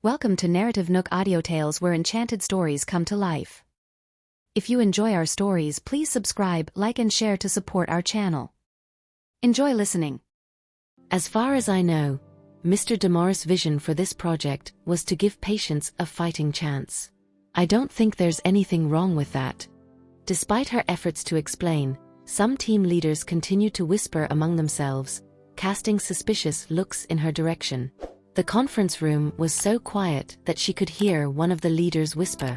Welcome to NarrativeNook audio tales where enchanted stories come to life. If you enjoy our stories, please subscribe, like and share to support our channel. Enjoy listening. As far as I know, Mr. Damaris' vision for this project was to give patients a fighting chance. I don't think there's anything wrong with that. Despite her efforts to explain, some team leaders continued to whisper among themselves, casting suspicious looks in her direction. The conference room was so quiet that she could hear one of the leaders whisper,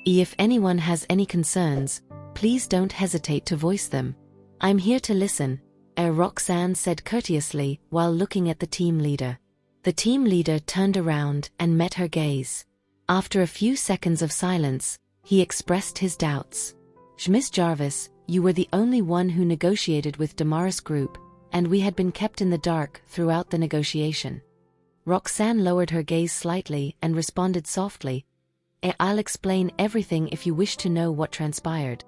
"If anyone has any concerns, please don't hesitate to voice them. I'm here to listen," Roxanne said courteously while looking at the team leader. The team leader turned around and met her gaze. After a few seconds of silence, he expressed his doubts. "Miss Jarvis, you were the only one who negotiated with Damaris Group, and we had been kept in the dark throughout the negotiation." Roxanne lowered her gaze slightly and responded softly, "I'll explain everything if you wish to know what transpired."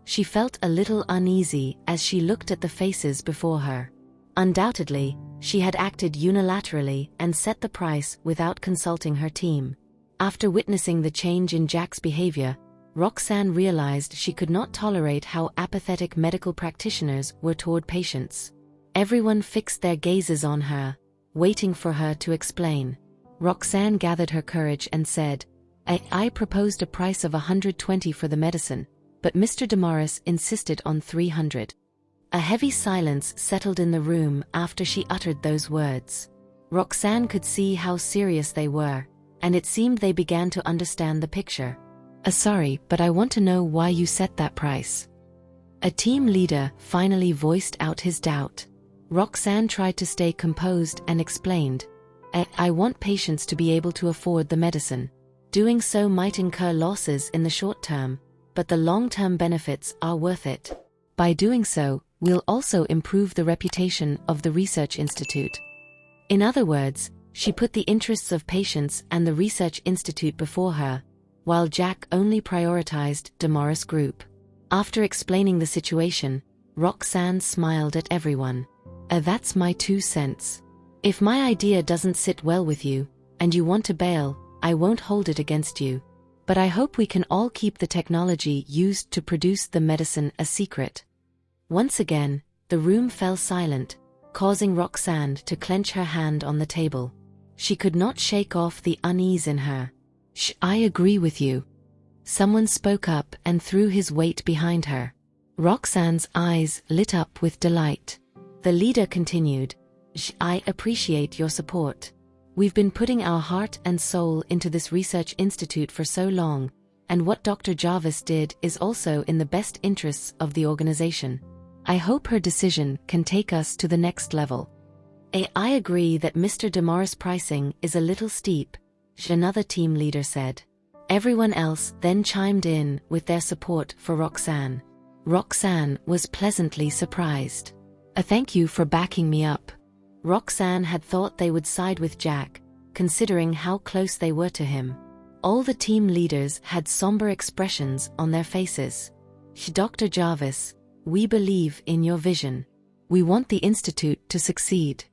She felt a little uneasy as she looked at the faces before her. Undoubtedly, she had acted unilaterally and set the price without consulting her team. After witnessing the change in Jack's behavior, Roxanne realized she could not tolerate how apathetic medical practitioners were toward patients. Everyone fixed their gazes on her, waiting for her to explain. Roxanne gathered her courage and said, I proposed a price of $120 for the medicine, but Mr. Damaris insisted on $300. A heavy silence settled in the room after she uttered those words. Roxanne could see how serious they were, and it seemed they began to understand the picture. Sorry, but I want to know why you set that price." A team leader finally voiced out his doubt. Roxanne tried to stay composed and explained, I want patients to be able to afford the medicine. Doing so might incur losses in the short term, but the long-term benefits are worth it. By doing so, we'll also improve the reputation of the research institute." In other words, she put the interests of patients and the research institute before her, while Jack only prioritized Damaris Group. After explaining the situation, Roxanne smiled at everyone. That's my 2 cents. If my idea doesn't sit well with you, and you want to bail, I won't hold it against you. But I hope we can all keep the technology used to produce the medicine a secret." Once again, the room fell silent, causing Roxanne to clench her hand on the table. She could not shake off the unease in her. I agree with you." Someone spoke up and threw his weight behind her. Roxanne's eyes lit up with delight. The leader continued, "I appreciate your support. We've been putting our heart and soul into this research institute for so long, and what Dr. Jarvis did is also in the best interests of the organization. I hope her decision can take us to the next level." I agree that Mr. Damaris' pricing is a little steep," another team leader said. Everyone else then chimed in with their support for Roxanne. Roxanne was pleasantly surprised. "Thank you for backing me up." Roxanne had thought they would side with Jack, considering how close they were to him. All the team leaders had somber expressions on their faces. "Dr. Jarvis, we believe in your vision. We want the institute to succeed."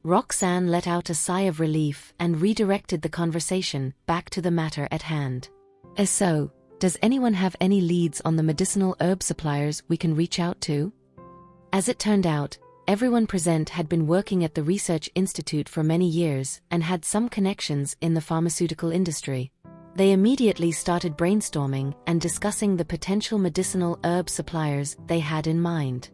Roxanne let out a sigh of relief and redirected the conversation back to the matter at hand. So, does anyone have any leads on the medicinal herb suppliers we can reach out to?" As it turned out, everyone present had been working at the research institute for many years and had some connections in the pharmaceutical industry. They immediately started brainstorming and discussing the potential medicinal herb suppliers they had in mind.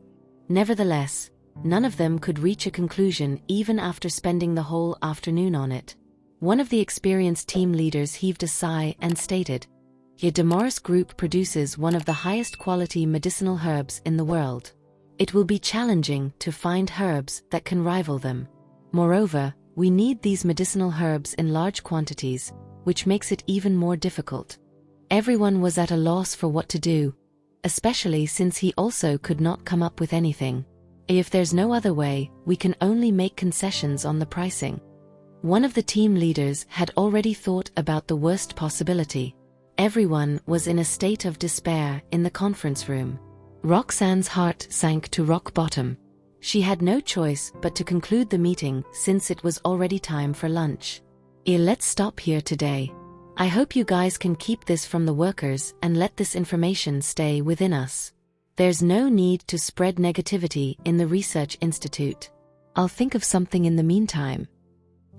Nevertheless, none of them could reach a conclusion even after spending the whole afternoon on it. One of the experienced team leaders heaved a sigh and stated, Damaris Group produces one of the highest quality medicinal herbs in the world. It will be challenging to find herbs that can rival them. Moreover, we need these medicinal herbs in large quantities, which makes it even more difficult." Everyone was at a loss for what to do, especially since he also could not come up with anything. "If there's no other way, we can only make concessions on the pricing." One of the team leaders had already thought about the worst possibility. Everyone was in a state of despair in the conference room. Roxanne's heart sank to rock bottom. She had no choice but to conclude the meeting since it was already time for lunch. Let's stop here today. I hope you guys can keep this from the workers and let this information stay within us. There's no need to spread negativity in the research institute. I'll think of something in the meantime.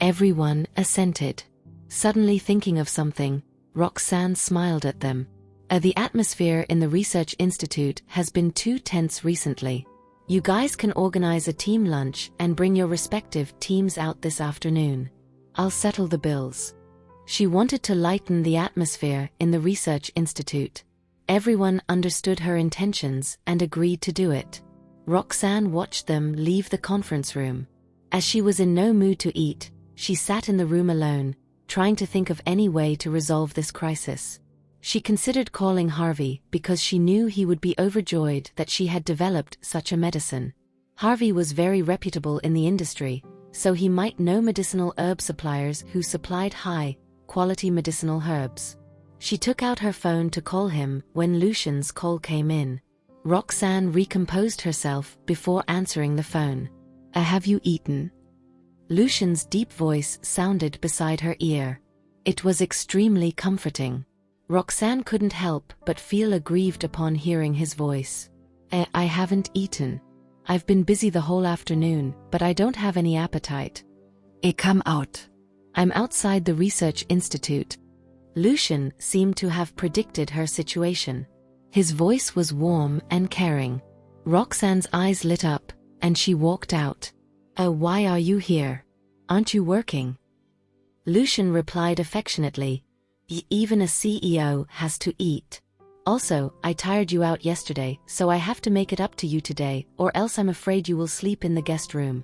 Everyone assented. Suddenly thinking of something, Roxanne smiled at them. The atmosphere in the research institute has been too tense recently. You guys can organize a team lunch and bring your respective teams out this afternoon. I'll settle the bills. She wanted to lighten the atmosphere in the research institute. Everyone understood her intentions and agreed to do it. Roxanne watched them leave the conference room. As she was in no mood to eat, she sat in the room alone, trying to think of any way to resolve this crisis. She considered calling Harvey because she knew he would be overjoyed that she had developed such a medicine. Harvey was very reputable in the industry, so he might know medicinal herb suppliers who supplied high-quality medicinal herbs. She took out her phone to call him when Lucian's call came in. Roxanne recomposed herself before answering the phone. Have you eaten?" Lucian's deep voice sounded beside her ear. It was extremely comforting. Roxanne couldn't help but feel aggrieved upon hearing his voice. I haven't eaten. I've been busy the whole afternoon, but I don't have any appetite." Come out. I'm outside the research institute." Lucian seemed to have predicted her situation. His voice was warm and caring. Roxanne's eyes lit up, and she walked out. Why are you here? Aren't you working?" Lucian replied affectionately, Even a CEO has to eat. Also, I tired you out yesterday, so I have to make it up to you today, or else I'm afraid you will sleep in the guest room."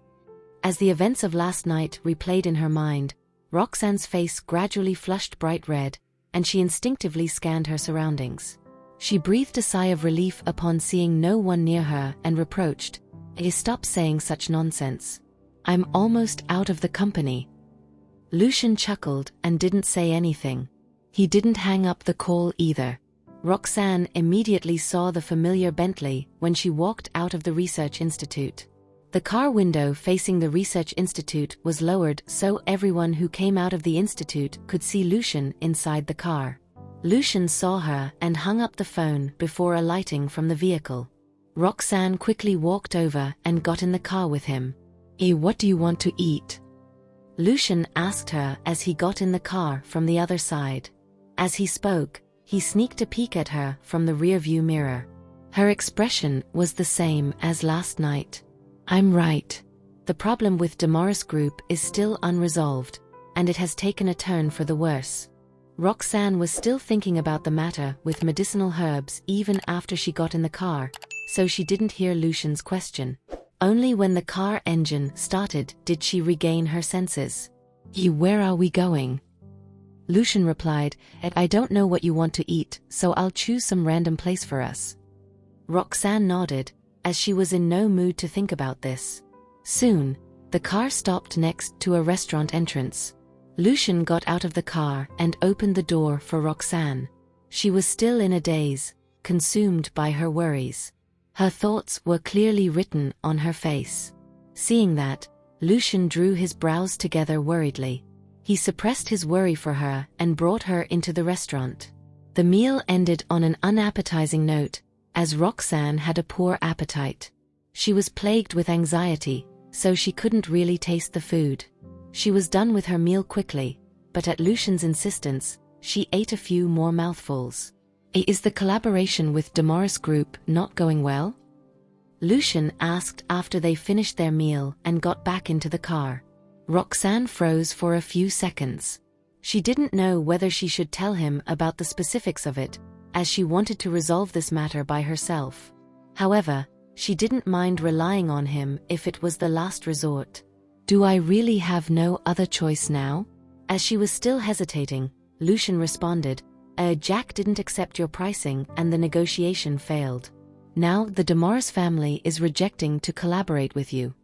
As the events of last night replayed in her mind, Roxanne's face gradually flushed bright red, and she instinctively scanned her surroundings. She breathed a sigh of relief upon seeing no one near her and reproached, "Stop saying such nonsense. I'm almost out of the company." Lucian chuckled and didn't say anything. He didn't hang up the call either. Roxanne immediately saw the familiar Bentley when she walked out of the research institute. The car window facing the research institute was lowered so everyone who came out of the institute could see Lucian inside the car. Lucian saw her and hung up the phone before alighting from the vehicle. Roxanne quickly walked over and got in the car with him. What do you want to eat?" Lucian asked her as he got in the car from the other side. As he spoke, he sneaked a peek at her from the rearview mirror. Her expression was the same as last night. "I'm right. The problem with Damaris Group is still unresolved, and it has taken a turn for the worse." Roxanne was still thinking about the matter with medicinal herbs even after she got in the car, so she didn't hear Lucian's question. Only when the car engine started did she regain her senses. Where are we going?" Lucian replied, I don't know what you want to eat, so I'll choose some random place for us." Roxanne nodded, as she was in no mood to think about this. Soon, the car stopped next to a restaurant entrance. Lucian got out of the car and opened the door for Roxanne. She was still in a daze, consumed by her worries. Her thoughts were clearly written on her face. Seeing that, Lucian drew his brows together worriedly. He suppressed his worry for her and brought her into the restaurant. The meal ended on an unappetizing note, as Roxanne had a poor appetite. She was plagued with anxiety, so she couldn't really taste the food. She was done with her meal quickly, but at Lucian's insistence, she ate a few more mouthfuls. Is the collaboration with Damaris Group not going well? Lucian asked after they finished their meal and got back into the car. Roxanne froze for a few seconds. She didn't know whether she should tell him about the specifics of it, as she wanted to resolve this matter by herself. However, she didn't mind relying on him if it was the last resort. Do I really have no other choice now? As she was still hesitating, Lucian responded, Jack didn't accept your pricing and the negotiation failed. Now the Damaris family is rejecting to collaborate with you.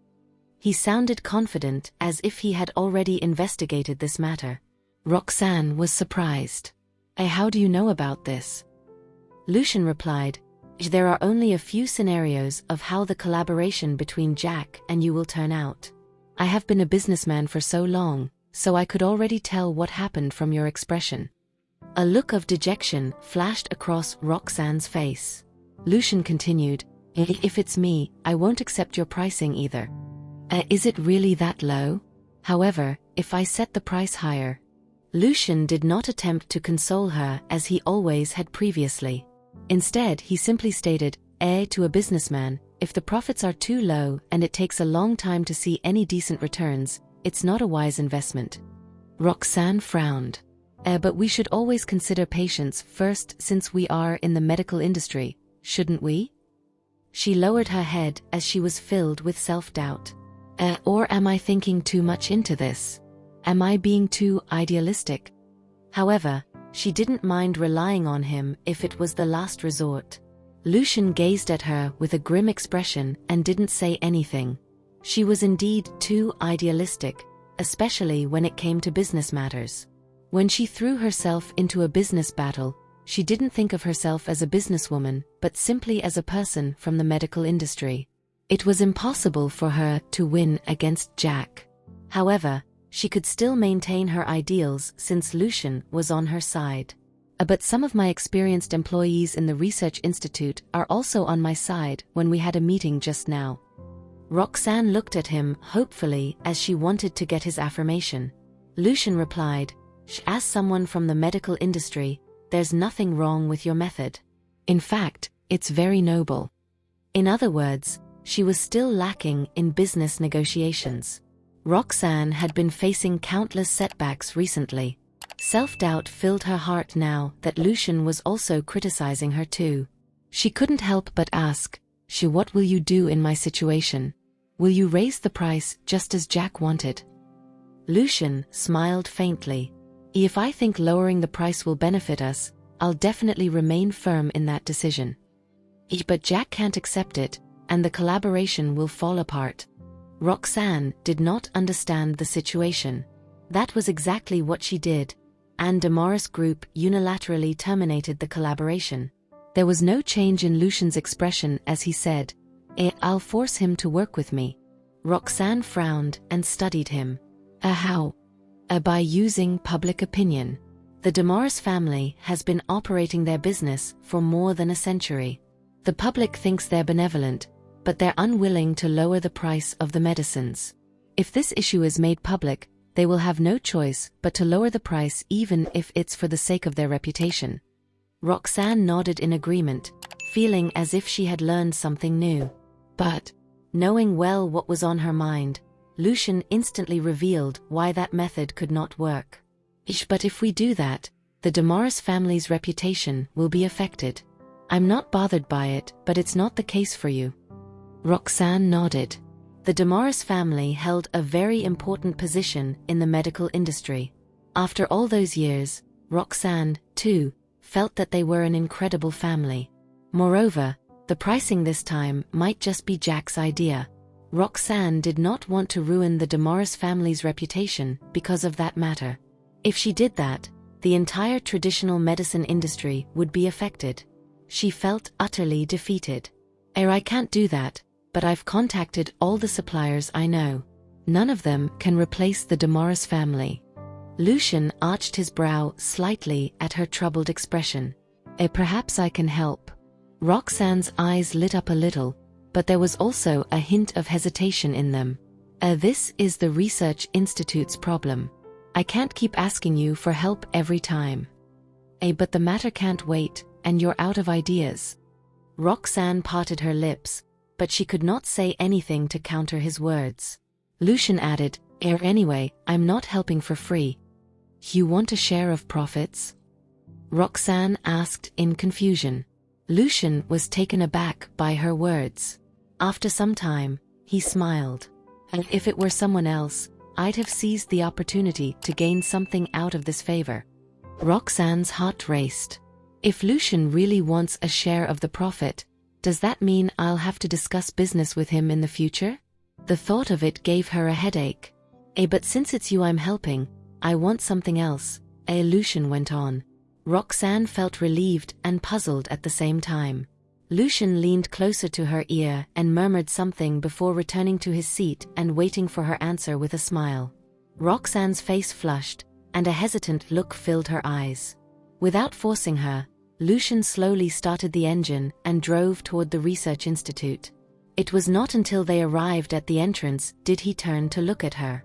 He sounded confident as if he had already investigated this matter. Roxanne was surprised. How do you know about this? Lucian replied, there are only a few scenarios of how the collaboration between Jack and you will turn out. I have been a businessman for so long, so I could already tell what happened from your expression." A look of dejection flashed across Roxanne's face. Lucian continued, "If it's me, I won't accept your pricing either." Is it really that low? However, if I set the price higher?" Lucian did not attempt to console her as he always had previously. Instead, he simply stated, to a businessman, if the profits are too low and it takes a long time to see any decent returns, it's not a wise investment." Roxanne frowned. But we should always consider patience first since we are in the medical industry, shouldn't we?" She lowered her head as she was filled with self-doubt. Or am I thinking too much into this? Am I being too idealistic?" However, she didn't mind relying on him if it was the last resort. Lucian gazed at her with a grim expression and didn't say anything. She was indeed too idealistic, especially when it came to business matters. When she threw herself into a business battle, she didn't think of herself as a businesswoman, but simply as a person from the medical industry. It was impossible for her to win against Jack. However, she could still maintain her ideals since Lucian was on her side. But some of my experienced employees in the research institute are also on my side when we had a meeting just now." Roxanne looked at him hopefully as she wanted to get his affirmation. Lucian replied, "As someone from the medical industry, there's nothing wrong with your method. In fact, it's very noble." In other words, she was still lacking in business negotiations. Roxanne had been facing countless setbacks recently. Self-doubt filled her heart now that Lucian was also criticizing her too. She couldn't help but ask, "What will you do in my situation? Will you raise the price just as Jack wanted?" Lucian smiled faintly. "If I think lowering the price will benefit us, I'll definitely remain firm in that decision. But Jack can't accept it, and the collaboration will fall apart." Roxanne did not understand the situation. That was exactly what she did, and Damaris Group unilaterally terminated the collaboration. There was no change in Lucian's expression as he said, "I'll force him to work with me." Roxanne frowned and studied him. How?" By using public opinion. The Damaris family has been operating their business for more than a century. The public thinks they're benevolent, but they're unwilling to lower the price of the medicines. If this issue is made public, they will have no choice but to lower the price even if it's for the sake of their reputation. Roxanne nodded in agreement, feeling as if she had learned something new. But, knowing well what was on her mind, Lucian instantly revealed why that method could not work. "But if we do that, the Damaris family's reputation will be affected. I'm not bothered by it, but it's not the case for you." Roxanne nodded. The Damaris family held a very important position in the medical industry. After all those years, Roxanne, too, felt that they were an incredible family. Moreover, the pricing this time might just be Jack's idea. Roxanne did not want to ruin the Damaris family's reputation because of that matter. If she did that, the entire traditional medicine industry would be affected. She felt utterly defeated. I can't do that, but I've contacted all the suppliers I know. None of them can replace the Damaris family." Lucian arched his brow slightly at her troubled expression. Perhaps I can help." Roxanne's eyes lit up a little, but there was also a hint of hesitation in them. This is the research institute's problem. I can't keep asking you for help every time." But the matter can't wait, and you're out of ideas." Roxanne parted her lips, but she could not say anything to counter his words. Lucian added, Anyway, I'm not helping for free. You want a share of profits?" Roxanne asked in confusion. Lucian was taken aback by her words. After some time, he smiled. "If it were someone else, I'd have seized the opportunity to gain something out of this favor." Roxanne's heart raced. If Lucian really wants a share of the profit, does that mean I'll have to discuss business with him in the future? The thought of it gave her a headache. But since it's you I'm helping, I want something else, Lucian went on. Roxanne felt relieved and puzzled at the same time. Lucian leaned closer to her ear and murmured something before returning to his seat and waiting for her answer with a smile. Roxanne's face flushed, and a hesitant look filled her eyes. Without forcing her, Lucian slowly started the engine and drove toward the research institute. It was not until they arrived at the entrance did he turn to look at her.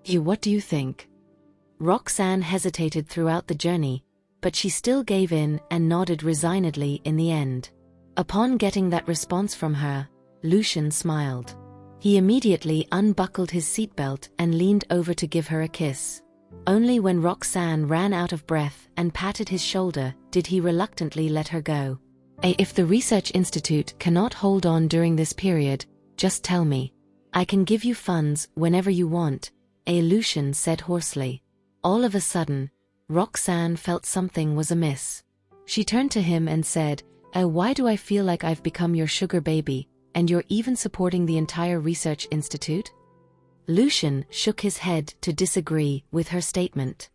What do you think? Roxanne hesitated throughout the journey, but she still gave in and nodded resignedly in the end. Upon getting that response from her, Lucian smiled. He immediately unbuckled his seatbelt and leaned over to give her a kiss. Only when Roxanne ran out of breath and patted his shoulder did he reluctantly let her go. If the research institute cannot hold on during this period, just tell me. I can give you funds whenever you want, Lucian said hoarsely. All of a sudden, Roxanne felt something was amiss. She turned to him and said, why do I feel like I've become your sugar baby, and you're even supporting the entire research institute? Lucian shook his head to disagree with her statement.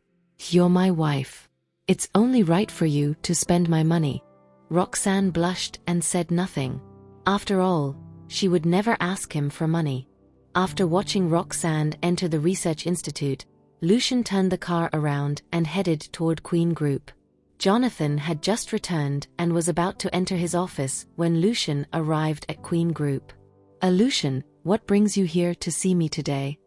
You're my wife. It's only right for you to spend my money. Roxanne blushed and said nothing. After all, she would never ask him for money. After watching Roxanne enter the research institute, Lucian turned the car around and headed toward Queen Group. Jonathan had just returned and was about to enter his office when Lucian arrived at Queen Group. Lucian, what brings you here to see me today?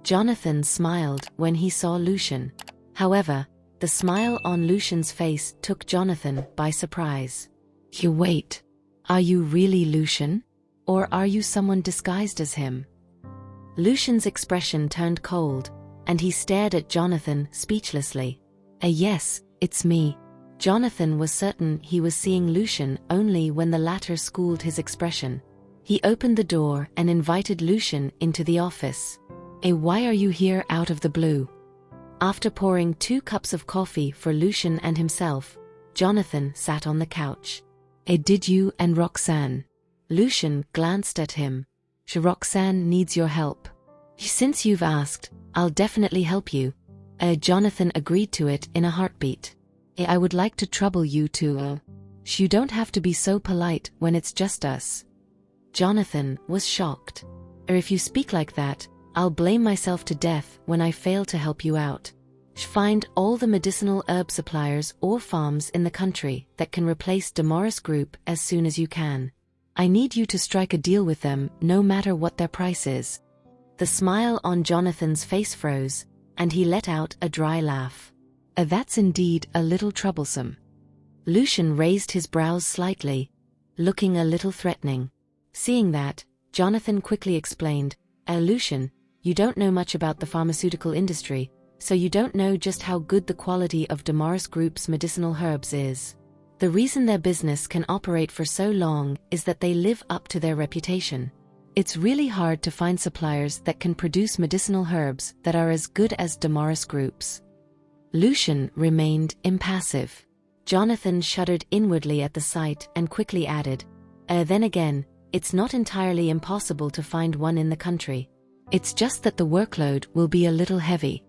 Jonathan smiled when he saw Lucian. However, the smile on Lucian's face took Jonathan by surprise. Wait. Are you really Lucian? Or are you someone disguised as him? Lucian's expression turned cold, and he stared at Jonathan speechlessly. Yes, it's me. Jonathan was certain he was seeing Lucian only when the latter schooled his expression. He opened the door and invited Lucian into the office. Why are you here out of the blue? After pouring 2 cups of coffee for Lucian and himself, Jonathan sat on the couch. Did you and Roxanne? Lucian glanced at him. Roxanne needs your help. Since you've asked, I'll definitely help you. Jonathan agreed to it in a heartbeat. I would like to trouble you too. You don't have to be so polite when it's just us. Jonathan was shocked. If you speak like that, I'll blame myself to death when I fail to help you out. Find all the medicinal herb suppliers or farms in the country that can replace Damaris Group as soon as you can. I need you to strike a deal with them no matter what their price is. The smile on Jonathan's face froze, and he let out a dry laugh. That's indeed a little troublesome. Lucian raised his brows slightly, looking a little threatening. Seeing that, Jonathan quickly explained, Lucian, you don't know much about the pharmaceutical industry, so you don't know just how good the quality of Damaris Group's medicinal herbs is. The reason their business can operate for so long is that they live up to their reputation. It's really hard to find suppliers that can produce medicinal herbs that are as good as Damaris Group's. Lucian remained impassive. Jonathan shuddered inwardly at the sight and quickly added, then again, it's not entirely impossible to find one in the country. It's just that the workload will be a little heavy.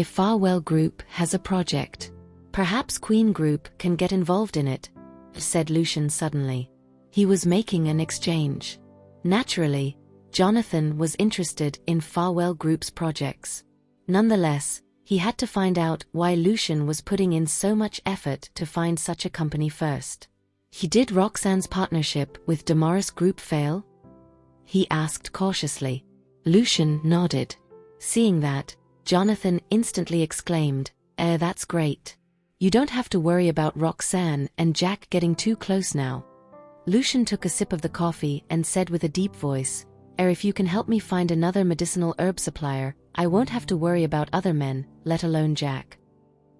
Farwell Group has a project. Perhaps Queen Group can get involved in it, said Lucian suddenly. He was making an exchange. Naturally, Jonathan was interested in Farwell Group's projects. Nonetheless, he had to find out why Lucian was putting in so much effort to find such a company first. Did Roxanne's partnership with Damaris Group fail? He asked cautiously. Lucian nodded. Seeing that, Jonathan instantly exclaimed, that's great. You don't have to worry about Roxanne and Jack getting too close now. Lucian took a sip of the coffee and said with a deep voice, if you can help me find another medicinal herb supplier, I won't have to worry about other men, let alone Jack.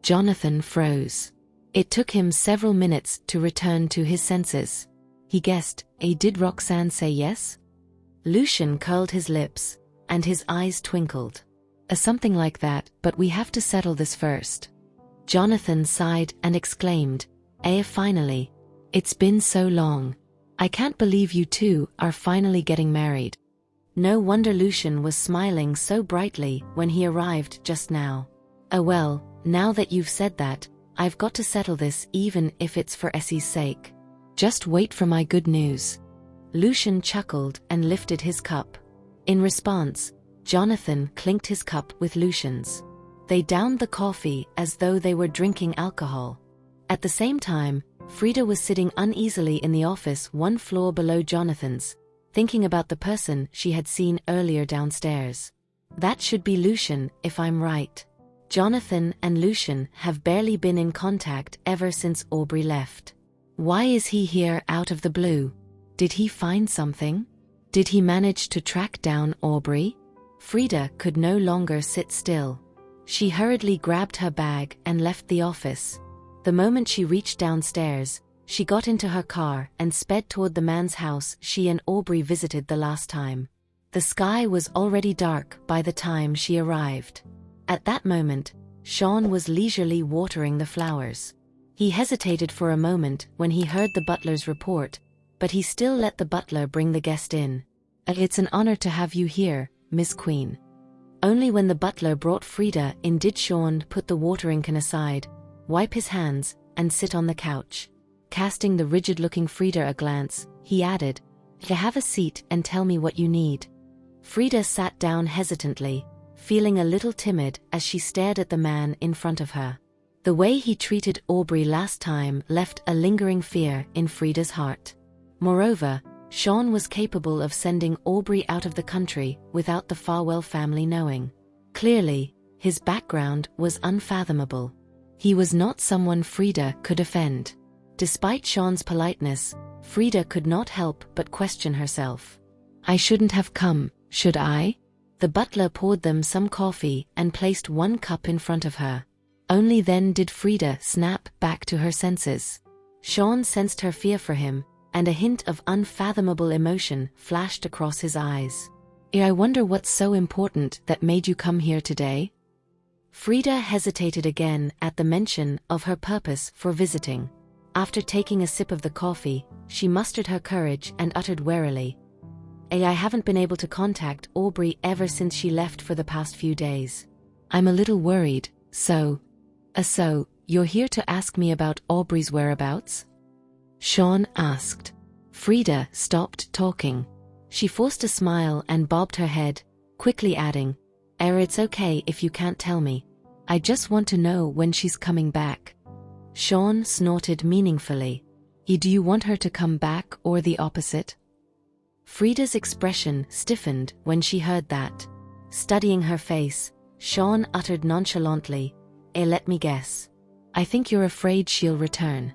Jonathan froze. It took him several minutes to return to his senses. He guessed, did Roxanne say yes? Lucian curled his lips, and his eyes twinkled. Something like that, but we have to settle this first. Jonathan sighed and exclaimed, finally. It's been so long. I can't believe you two are finally getting married. No wonder Lucian was smiling so brightly when he arrived just now. Well, now that you've said that, I've got to settle this even if it's for Essie's sake. Just wait for my good news. Lucian chuckled and lifted his cup. In response, Jonathan clinked his cup with Lucian's. They downed the coffee as though they were drinking alcohol. At the same time, Frida was sitting uneasily in the office one floor below Jonathan's, thinking about the person she had seen earlier downstairs. That should be Lucian, if I'm right. Jonathan and Lucian have barely been in contact ever since Aubrey left. Why is he here out of the blue? Did he find something? Did he manage to track down Aubrey? Frida could no longer sit still. She hurriedly grabbed her bag and left the office. The moment she reached downstairs, she got into her car and sped toward the man's house she and Aubrey visited the last time. The sky was already dark by the time she arrived. At that moment, Sean was leisurely watering the flowers. He hesitated for a moment when he heard the butler's report, but he still let the butler bring the guest in. "It's an honor to have you here, Miss Queen." Only when the butler brought Frida in did Sean put the watering can aside, wipe his hands, and sit on the couch. Casting the rigid-looking Frida a glance, he added, "Have a seat and tell me what you need." Frida sat down hesitantly, feeling a little timid as she stared at the man in front of her. The way he treated Aubrey last time left a lingering fear in Frida's heart. Moreover, Sean was capable of sending Aubrey out of the country without the Farwell family knowing. Clearly, his background was unfathomable. He was not someone Frida could offend. Despite Sean's politeness, Frida could not help but question herself. "I shouldn't have come, should I?" The butler poured them some coffee and placed one cup in front of her. Only then did Frida snap back to her senses. Sean sensed her fear for him, and a hint of unfathomable emotion flashed across his eyes. "I wonder what's so important that made you come here today?" Frida hesitated again at the mention of her purpose for visiting. After taking a sip of the coffee, she mustered her courage and uttered warily, "I haven't been able to contact Aubrey ever since she left for the past few days. I'm a little worried, so you're here to ask me about Aubrey's whereabouts?" Sean asked. Frida stopped talking. She forced a smile and bobbed her head, quickly adding, "It's okay if you can't tell me. I just want to know when she's coming back." Sean snorted meaningfully. "Do you want her to come back or the opposite?" Frida's expression stiffened when she heard that. Studying her face, Sean uttered nonchalantly, "Let me guess. I think you're afraid she'll return."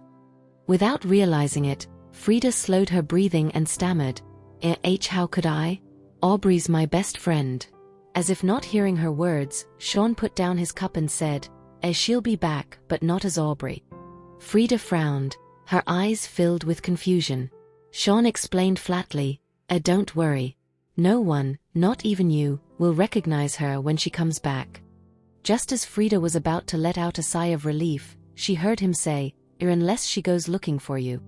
Without realizing it, Frida slowed her breathing and stammered, How could I? Aubrey's my best friend." As if not hearing her words, Sean put down his cup and said, "She'll be back, but not as Aubrey." Frida frowned, her eyes filled with confusion. Sean explained flatly, "Don't worry. No one, not even you, will recognize her when she comes back." Just as Frida was about to let out a sigh of relief, she heard him say, "Unless she goes looking for you."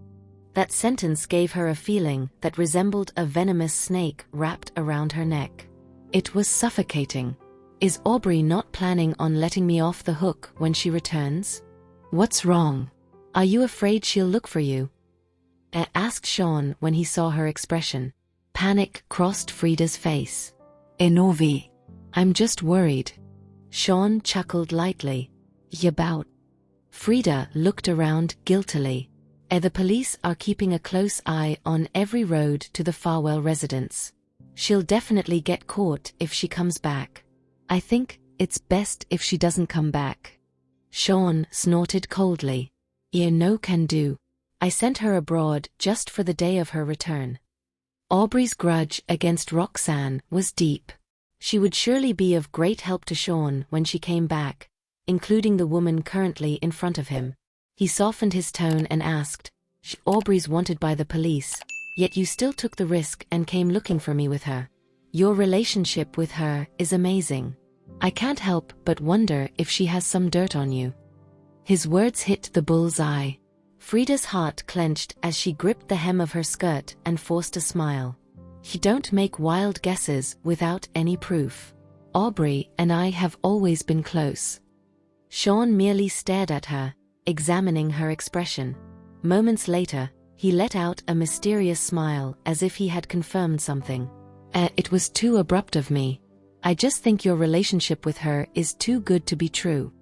That sentence gave her a feeling that resembled a venomous snake wrapped around her neck. It was suffocating. Is Aubrey not planning on letting me off the hook when she returns? What's wrong? Are you afraid she'll look for you? Asked Sean when he saw her expression. Panic crossed Frida's face. "Enovi. I'm just worried." Sean chuckled lightly. "About?" Frida looked around guiltily. The police are keeping a close eye on every road to the Farwell residence. She'll definitely get caught if she comes back. I think it's best if she doesn't come back." Sean snorted coldly. "No can do. I sent her abroad just for the day of her return." Aubrey's grudge against Roxanne was deep. She would surely be of great help to Sean when she came back, including the woman currently in front of him. He softened his tone and asked, "Aubrey's wanted by the police, yet you still took the risk and came looking for me with her. Your relationship with her is amazing. I can't help but wonder if she has some dirt on you." His words hit the bull's eye. Frida's heart clenched as she gripped the hem of her skirt and forced a smile. Don't make wild guesses without any proof. Aubrey and I have always been close." Sean merely stared at her, examining her expression. Moments later, he let out a mysterious smile as if he had confirmed something. It was too abrupt of me. I just think your relationship with her is too good to be true."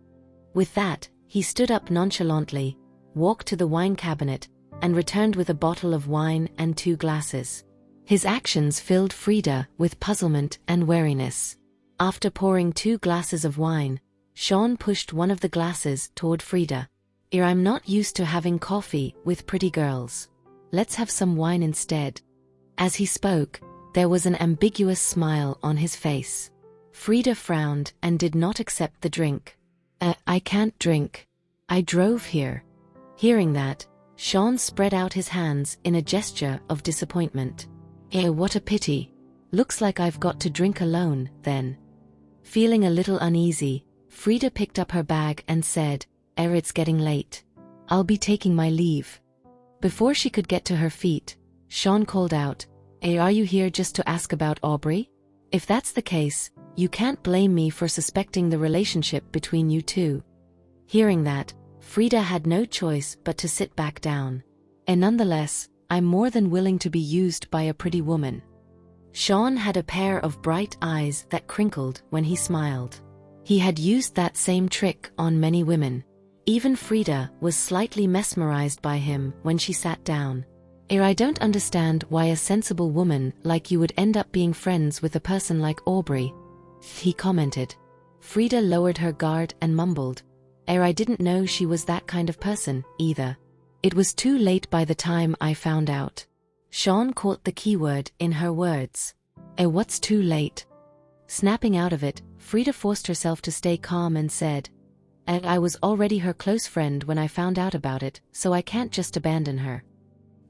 With that, he stood up nonchalantly, walked to the wine cabinet, and returned with a bottle of wine and 2 glasses. His actions filled Frida with puzzlement and wariness. After pouring 2 glasses of wine, Sean pushed one of the glasses toward Frida. "I'm not used to having coffee with pretty girls. Let's have some wine instead." As he spoke, there was an ambiguous smile on his face. Frida frowned and did not accept the drink. I can't drink. I drove here." Hearing that, Sean spread out his hands in a gesture of disappointment. What a pity. Looks like I've got to drink alone, then." Feeling a little uneasy, Frida picked up her bag and said, "It's getting late. I'll be taking my leave." Before she could get to her feet, Sean called out, "Are you here just to ask about Aubrey? If that's the case, you can't blame me for suspecting the relationship between you two." Hearing that, Frida had no choice but to sit back down. "Nonetheless, I'm more than willing to be used by a pretty woman." Sean had a pair of bright eyes that crinkled when he smiled. He had used that same trick on many women. Even Frida was slightly mesmerized by him when she sat down. "I don't understand why a sensible woman like you would end up being friends with a person like Aubrey," he commented. Frida lowered her guard and mumbled, "I didn't know she was that kind of person, either. It was too late by the time I found out." Sean caught the keyword in her words. What's too late?" Snapping out of it, Frida forced herself to stay calm and said, "I was already her close friend when I found out about it, so I can't just abandon her."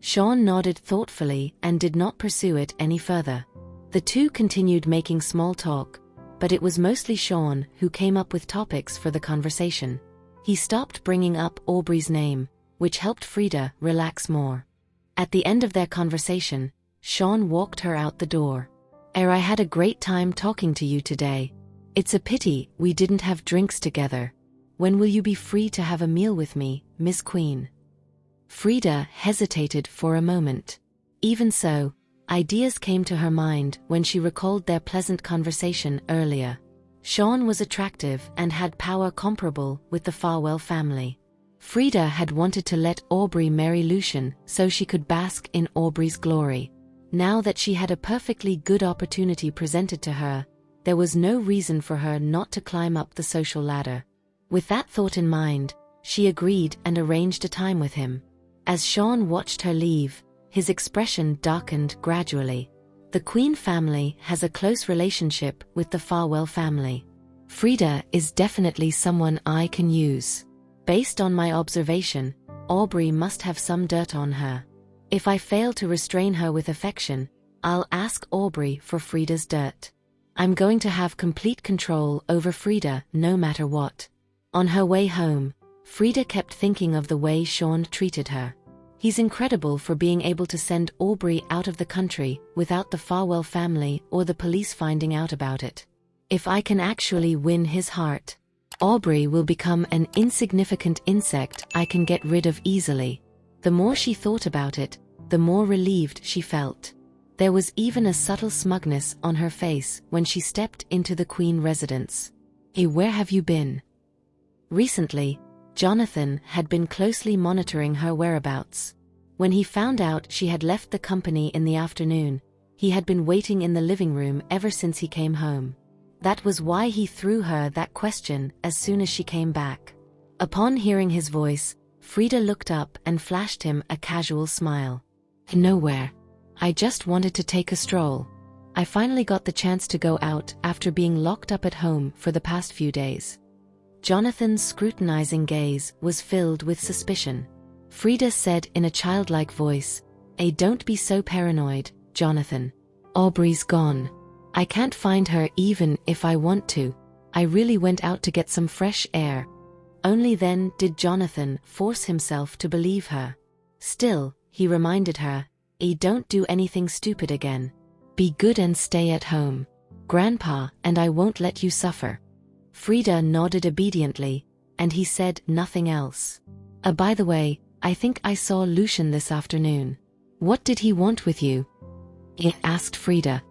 Sean nodded thoughtfully and did not pursue it any further. The two continued making small talk, but it was mostly Sean who came up with topics for the conversation. He stopped bringing up Aubrey's name, which helped Frida relax more. At the end of their conversation, Sean walked her out the door. "I had a great time talking to you today. It's a pity we didn't have drinks together. When will you be free to have a meal with me, Miss Queen?" Frida hesitated for a moment. Even so, ideas came to her mind when she recalled their pleasant conversation earlier. Sean was attractive and had power comparable with the Farwell family. Frida had wanted to let Aubrey marry Lucian so she could bask in Aubrey's glory. Now that she had a perfectly good opportunity presented to her, there was no reason for her not to climb up the social ladder. With that thought in mind, she agreed and arranged a time with him. As Sean watched her leave, his expression darkened gradually. The Queen family has a close relationship with the Farwell family. Frida is definitely someone I can use. Based on my observation, Aubrey must have some dirt on her. If I fail to restrain her with affection, I'll ask Aubrey for Frida's dirt. I'm going to have complete control over Frida no matter what. On her way home, Frida kept thinking of the way Sean treated her. He's incredible for being able to send Aubrey out of the country without the Farwell family or the police finding out about it. If I can actually win his heart, Aubrey will become an insignificant insect I can get rid of easily. The more she thought about it, the more relieved she felt. There was even a subtle smugness on her face when she stepped into the Queen residence. Where have you been?" Recently, Jonathan had been closely monitoring her whereabouts. When he found out she had left the company in the afternoon, he had been waiting in the living room ever since he came home. That was why he threw her that question as soon as she came back. Upon hearing his voice, Frida looked up and flashed him a casual smile. "Nowhere. I just wanted to take a stroll. I finally got the chance to go out after being locked up at home for the past few days." Jonathan's scrutinizing gaze was filled with suspicion. Frida said in a childlike voice, "Don't be so paranoid, Jonathan. Aubrey's gone. I can't find her even if I want to. I really went out to get some fresh air." Only then did Jonathan force himself to believe her. Still, he reminded her, "Don't do anything stupid again. Be good and stay at home. Grandpa and I won't let you suffer." Frida nodded obediently, and he said nothing else. By the way, I think I saw Lucian this afternoon. What did he want with you?" asked Frida.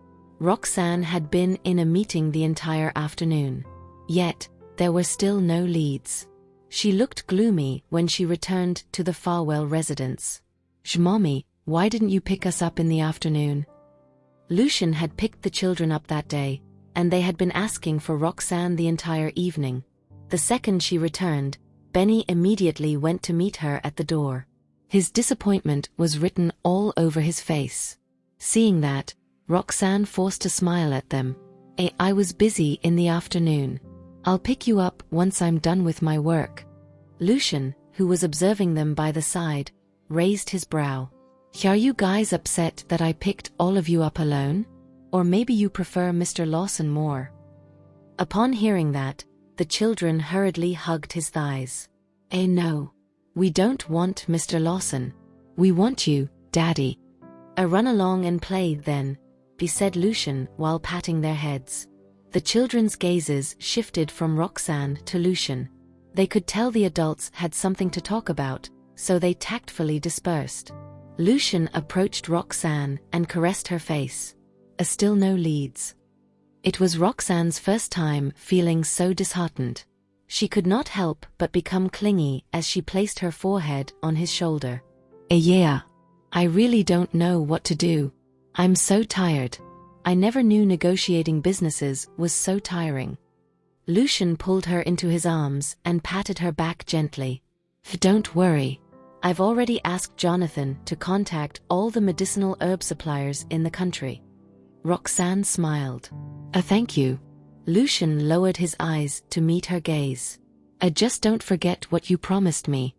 Roxanne had been in a meeting the entire afternoon. Yet, there were still no leads. She looked gloomy when she returned to the Farwell residence. "Mommy, why didn't you pick us up in the afternoon?" Lucian had picked the children up that day, and they had been asking for Roxanne the entire evening. The second she returned, Benny immediately went to meet her at the door. His disappointment was written all over his face. Seeing that, Roxanne forced a smile at them. I was busy in the afternoon. I'll pick you up once I'm done with my work." Lucian, who was observing them by the side, raised his brow. "Are you guys upset that I picked all of you up alone? Or maybe you prefer Mr. Lawson more?" Upon hearing that, the children hurriedly hugged his thighs. No. We don't want Mr. Lawson. We want you, Daddy." "Run along and play, then," said Lucian while patting their heads. The children's gazes shifted from Roxanne to Lucian. They could tell the adults had something to talk about, so they tactfully dispersed. Lucian approached Roxanne and caressed her face. Still no leads. It was Roxanne's first time feeling so disheartened. She could not help but become clingy as she placed her forehead on his shoulder. Yeah. I really don't know what to do. I'm so tired. I never knew negotiating businesses was so tiring." Lucian pulled her into his arms and patted her back gently. "Don't worry. I've already asked Jonathan to contact all the medicinal herb suppliers in the country." Roxanne smiled. Thank you." Lucian lowered his eyes to meet her gaze. Just don't forget what you promised me."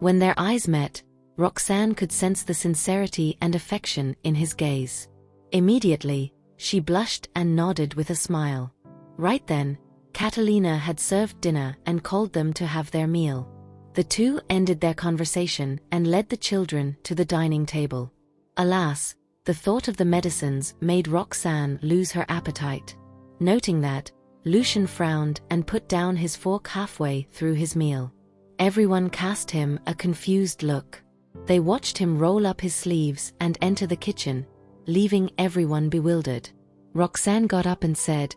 When their eyes met, Roxanne could sense the sincerity and affection in his gaze. Immediately, she blushed and nodded with a smile. Right then, Catalina had served dinner and called them to have their meal. The two ended their conversation and led the children to the dining table. Alas, the thought of the medicines made Roxanne lose her appetite. Noting that, Lucian frowned and put down his fork halfway through his meal. Everyone cast him a confused look. They watched him roll up his sleeves and enter the kitchen, leaving everyone bewildered. Roxanne got up and said,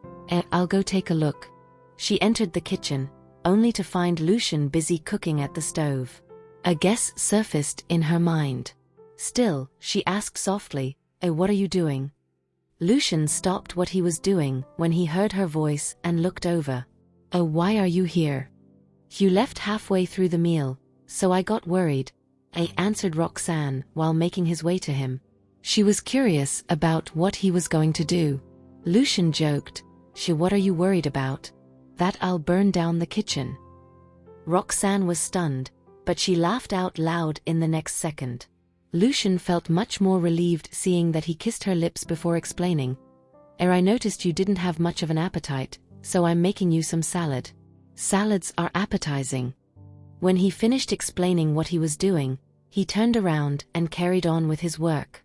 I'll go take a look." She entered the kitchen, only to find Lucian busy cooking at the stove. A guess surfaced in her mind. Still, she asked softly, "What are you doing?" Lucian stopped what he was doing when he heard her voice and looked over. Why are you here?" "You left halfway through the meal, so I got worried," answered Roxanne while making his way to him. She was curious about what he was going to do. Lucian joked, "What are you worried about?" "That I'll burn down the kitchen." Roxanne was stunned, but she laughed out loud in the next second. Lucian felt much more relieved seeing that he kissed her lips before explaining, I noticed you didn't have much of an appetite, so I'm making you some salad. Salads are appetizing." When he finished explaining what he was doing, he turned around and carried on with his work.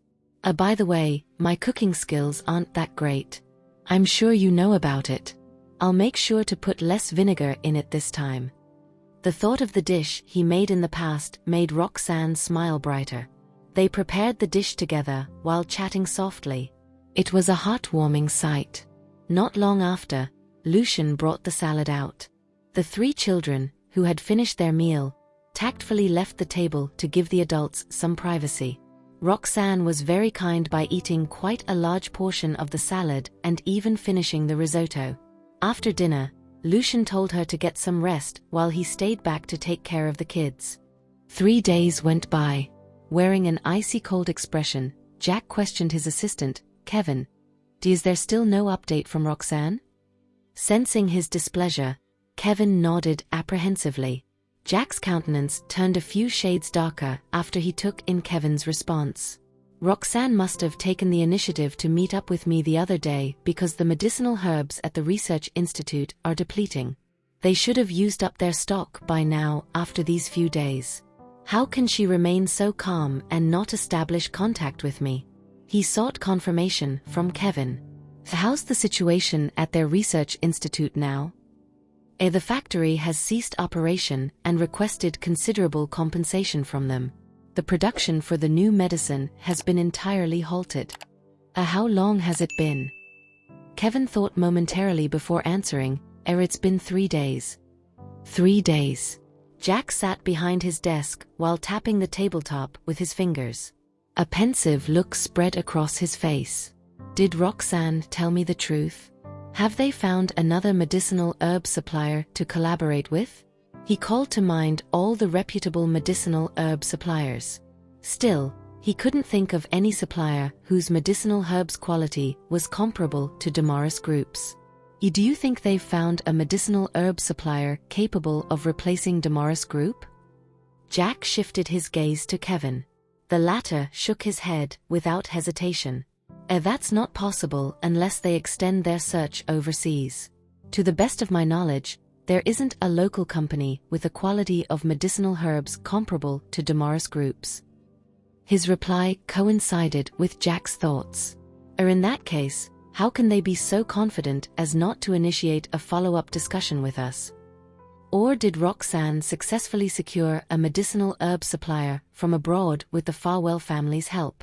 By the way, my cooking skills aren't that great. I'm sure you know about it. I'll make sure to put less vinegar in it this time." The thought of the dish he made in the past made Roxanne's smile brighter. They prepared the dish together while chatting softly. It was a heartwarming sight. Not long after, Lucian brought the salad out. The three children, who had finished their meal, tactfully left the table to give the adults some privacy. Roxanne was very kind by eating quite a large portion of the salad and even finishing the risotto. After dinner, Lucian told her to get some rest while he stayed back to take care of the kids. 3 days went by. Wearing an icy-cold expression, Jack questioned his assistant, Kevin. Is there still no update from Roxanne?" Sensing his displeasure, Kevin nodded apprehensively. Jack's countenance turned a few shades darker after he took in Kevin's response. "Roxanne must have taken the initiative to meet up with me the other day because the medicinal herbs at the research institute are depleting. They should have used up their stock by now after these few days. How can she remain so calm and not establish contact with me?" He sought confirmation from Kevin. "How's the situation at their research institute now?" The factory has ceased operation and requested considerable compensation from them. The production for the new medicine has been entirely halted. How long has it been?" Kevin thought momentarily before answering, It's been 3 days. 3 days. Jack sat behind his desk while tapping the tabletop with his fingers. A pensive look spread across his face. Did Roxanne tell me the truth? Have they found another medicinal herb supplier to collaborate with? He called to mind all the reputable medicinal herb suppliers. Still, he couldn't think of any supplier whose medicinal herbs quality was comparable to Damaris Group's. Do you think they've found a medicinal herb supplier capable of replacing Damaris Group? Jack shifted his gaze to Kevin. The latter shook his head without hesitation. That's not possible unless they extend their search overseas. To the best of my knowledge, there isn't a local company with a quality of medicinal herbs comparable to Damaris Group's. His reply coincided with Jack's thoughts. In that case, how can they be so confident as not to initiate a follow-up discussion with us? Or did Roxanne successfully secure a medicinal herb supplier from abroad with the Farwell family's help?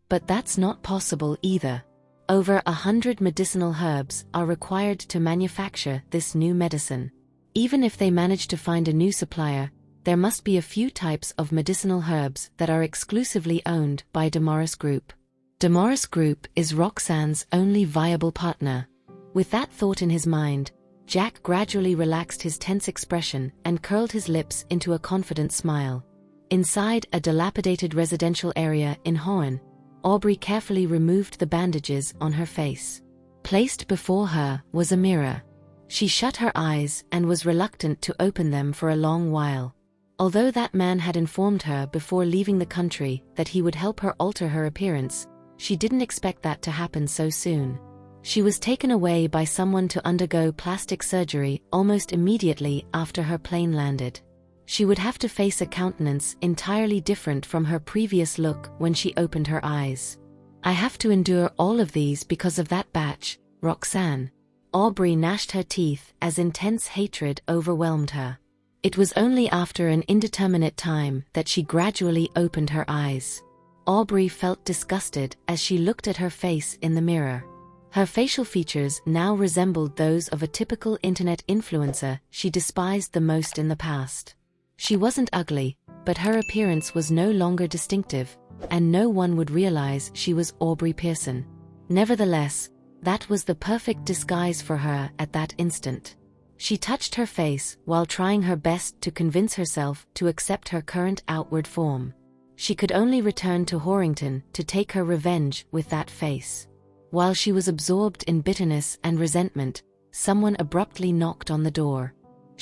But that's not possible either. Over 100 medicinal herbs are required to manufacture this new medicine. Even if they manage to find a new supplier, there must be a few types of medicinal herbs that are exclusively owned by Damaris Group. Damaris Group is Roxanne's only viable partner. With that thought in his mind, Jack gradually relaxed his tense expression and curled his lips into a confident smile. Inside a dilapidated residential area in Hoenn, Aubrey carefully removed the bandages on her face. Placed before her was a mirror. She shut her eyes and was reluctant to open them for a long while. Although that man had informed her before leaving the country that he would help her alter her appearance, she didn't expect that to happen so soon. She was taken away by someone to undergo plastic surgery almost immediately after her plane landed. She would have to face a countenance entirely different from her previous look when she opened her eyes. I have to endure all of these because of that batch, Roxanne. Aubrey gnashed her teeth as intense hatred overwhelmed her. It was only after an indeterminate time that she gradually opened her eyes. Aubrey felt disgusted as she looked at her face in the mirror. Her facial features now resembled those of a typical internet influencer she despised the most in the past. She wasn't ugly, but her appearance was no longer distinctive, and no one would realize she was Aubrey Pearson. Nevertheless, that was the perfect disguise for her at that instant. She touched her face while trying her best to convince herself to accept her current outward form. She could only return to Horrington to take her revenge with that face. While she was absorbed in bitterness and resentment, someone abruptly knocked on the door.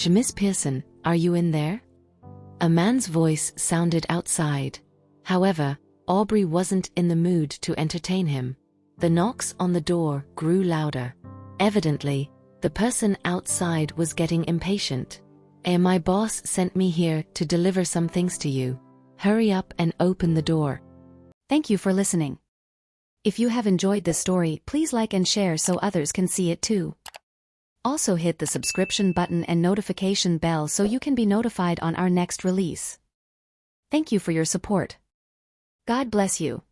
"Miss Pearson, are you in there?" A man's voice sounded outside. However, Aubrey wasn't in the mood to entertain him. The knocks on the door grew louder. Evidently, the person outside was getting impatient. My boss sent me here to deliver some things to you. Hurry up and open the door." Thank you for listening. If you have enjoyed this story, please like and share so others can see it too. Also hit the subscription button and notification bell so you can be notified on our next release. Thank you for your support. God bless you.